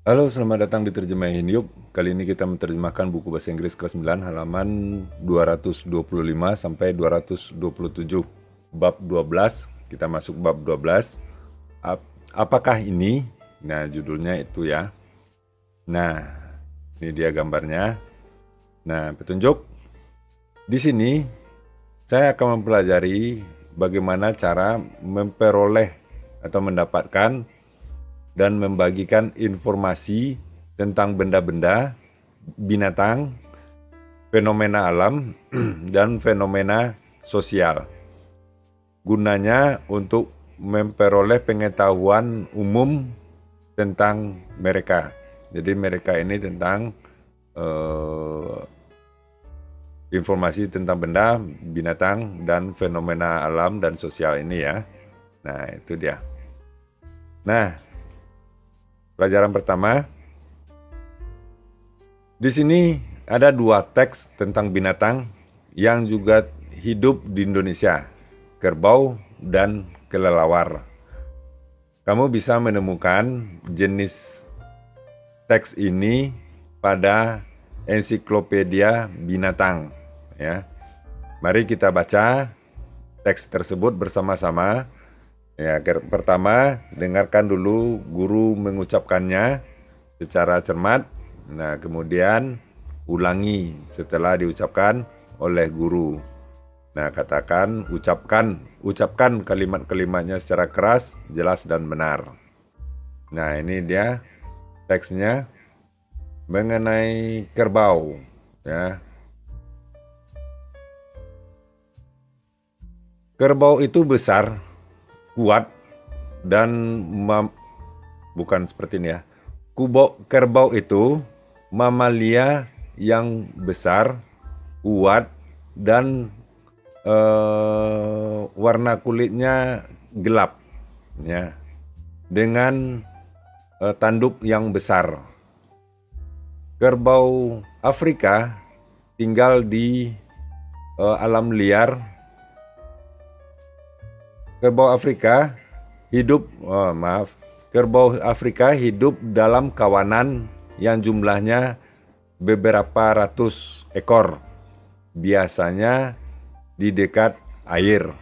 Halo, selamat datang di Terjemahin Yuk. Kali ini kita menerjemahkan buku bahasa Inggris kelas 9 halaman 225 sampai 227. Bab 12, kita masuk bab 12. Apakah ini? Nah, judulnya itu ya. Nah, ini dia gambarnya. Nah, petunjuk. Di sini saya akan mempelajari bagaimana cara memperoleh atau mendapatkan dan membagikan informasi tentang benda-benda, binatang, fenomena alam, dan fenomena sosial. Gunanya untuk memperoleh pengetahuan umum tentang mereka. Jadi mereka ini tentang informasi tentang benda, binatang, dan fenomena alam dan sosial ini ya. Nah, itu dia. Nah, pelajaran pertama. Di sini ada dua teks tentang binatang yang juga hidup di Indonesia, kerbau dan kelelawar. Kamu bisa menemukan jenis teks ini pada ensiklopedia binatang. Ya, mari kita baca teks tersebut bersama-sama. Ya, pertama dengarkan dulu guru mengucapkannya secara cermat. Nah, kemudian ulangi setelah diucapkan oleh guru. Nah, ucapkan kalimat-kalimatnya secara keras, jelas dan benar. Nah, ini dia teksnya mengenai kerbau, ya. Kerbau itu besar, kuat, dan bukan seperti ini ya. Kerbau itu mamalia yang besar, kuat, dan warna kulitnya gelap, ya, dengan tanduk yang besar. Kerbau Afrika tinggal di alam liar. Kerbau Afrika hidup dalam kawanan yang jumlahnya beberapa ratus ekor, biasanya di dekat air.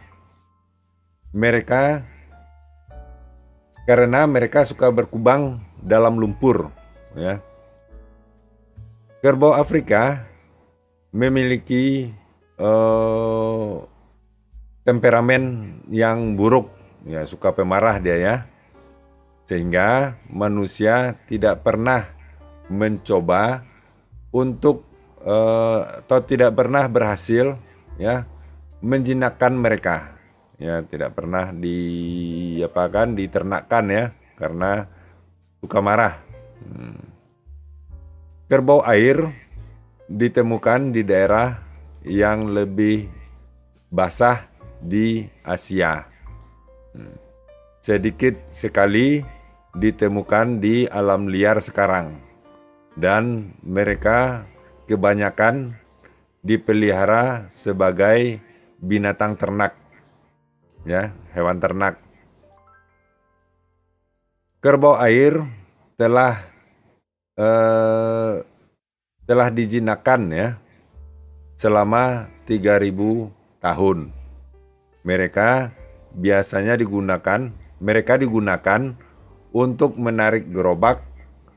Karena mereka suka berkubang dalam lumpur, ya. Kerbau Afrika memiliki temperamen yang buruk, ya, suka pemarah dia ya. Sehingga manusia tidak pernah mencoba untuk atau tidak pernah berhasil, ya, menjinakkan mereka. Ya, tidak pernah diternakkan ya, karena suka marah. Kerbau air ditemukan di daerah yang lebih basah di Asia. Sedikit sekali ditemukan di alam liar sekarang, dan mereka kebanyakan dipelihara sebagai binatang ternak, ya, hewan ternak. Kerbau air telah dijinakkan ya selama 3.000 tahun. Mereka digunakan untuk menarik gerobak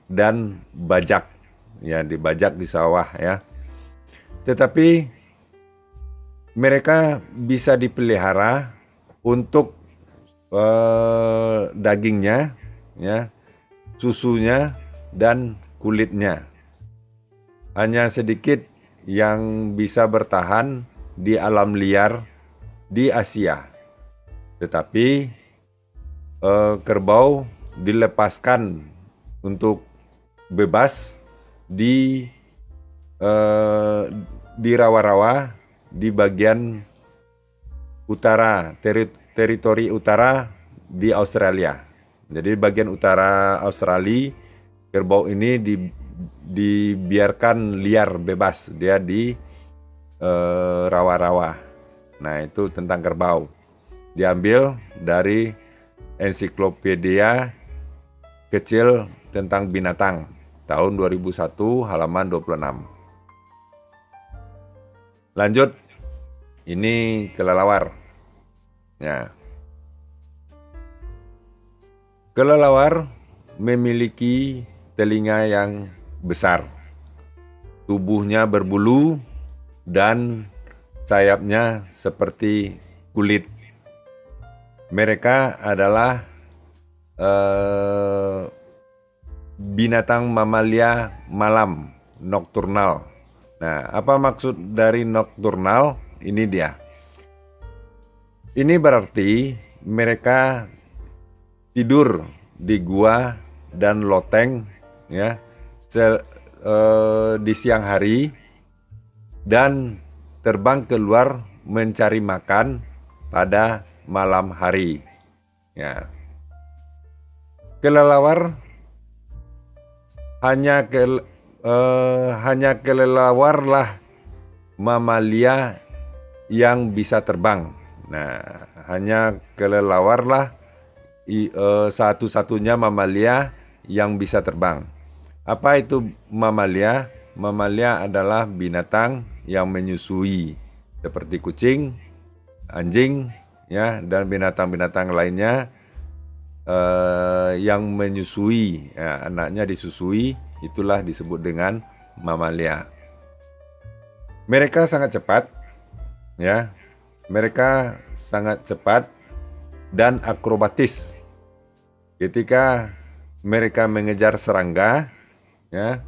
dan bajak, ya, dibajak di sawah ya. Tetapi mereka bisa dipelihara untuk dagingnya, ya, susunya dan kulitnya. Hanya sedikit yang bisa bertahan di alam liar di Asia. Tetapi kerbau dilepaskan untuk bebas di rawa-rawa di bagian utara, teritori utara di Australia. Jadi bagian utara Australia, kerbau ini dibiarkan liar bebas, dia di rawa-rawa. Nah, itu tentang kerbau. Diambil dari ensiklopedia kecil tentang binatang tahun 2001 halaman 26. Lanjut, ini kelelawar. Ya. Kelelawar memiliki telinga yang besar, tubuhnya berbulu, dan sayapnya seperti kulit. Mereka adalah binatang mamalia malam, nokturnal. Nah, apa maksud dari nokturnal? Ini dia. Ini berarti mereka tidur di gua dan loteng, ya, di siang hari dan terbang keluar mencari makan pada malam hari. Ya. Kelelawar hanya kelelawarlah mamalia yang bisa terbang. Nah, hanya kelelawarlah satu-satunya mamalia yang bisa terbang. Apa itu mamalia? Mamalia adalah binatang yang menyusui, seperti kucing, anjing, ya, dan binatang-binatang lainnya yang menyusui, ya, anaknya disusui, itulah disebut dengan mamalia. Mereka sangat cepat, ya. Mereka sangat cepat dan akrobatis. Ketika mereka mengejar serangga, ya,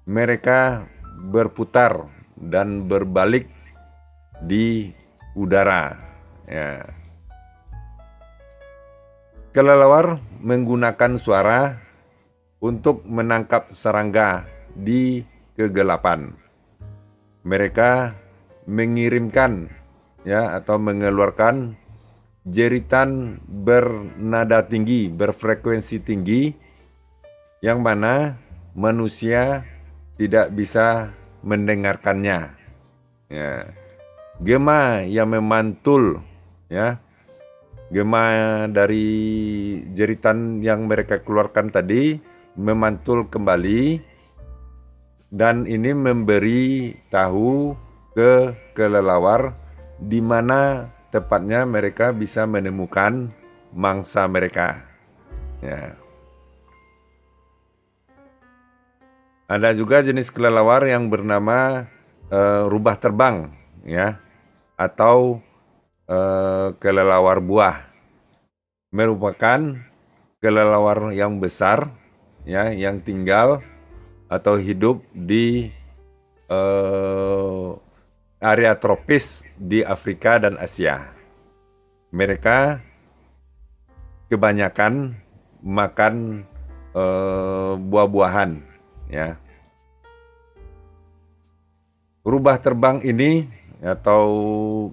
mereka berputar dan berbalik di udara, ya. Kelelawar menggunakan suara untuk menangkap serangga di kegelapan. Mereka mengirimkan, ya, atau mengeluarkan jeritan bernada tinggi, berfrekuensi tinggi, yang mana manusia tidak bisa mendengarkannya. Ya. Gema yang memantul, ya, gema dari jeritan yang mereka keluarkan tadi memantul kembali, dan ini memberi tahu ke kelelawar di mana tepatnya mereka bisa menemukan mangsa mereka. Ya. Ada juga jenis kelelawar yang bernama rubah terbang, ya, atau kelelawar buah. Merupakan kelelawar yang besar, ya, yang tinggal atau hidup di area tropis di Afrika dan Asia. Mereka kebanyakan makan buah-buahan, ya. Rubah terbang ini atau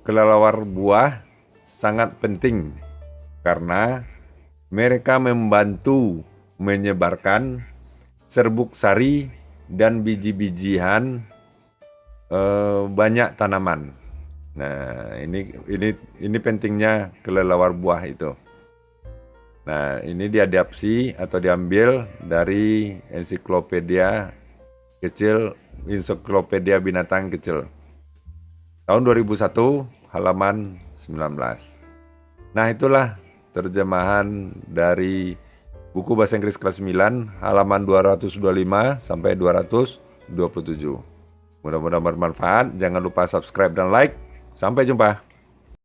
kelelawar buah sangat penting karena mereka membantu menyebarkan serbuk sari dan biji-bijian banyak tanaman. Nah, ini pentingnya kelelawar buah itu. Nah, ini diadaptasi atau diambil dari ensiklopedia binatang kecil. Tahun 2001 halaman 19. Nah, itulah terjemahan dari buku bahasa Inggris kelas 9 halaman 225 sampai 227. Mudah-mudahan bermanfaat. Jangan lupa subscribe dan like. Sampai jumpa.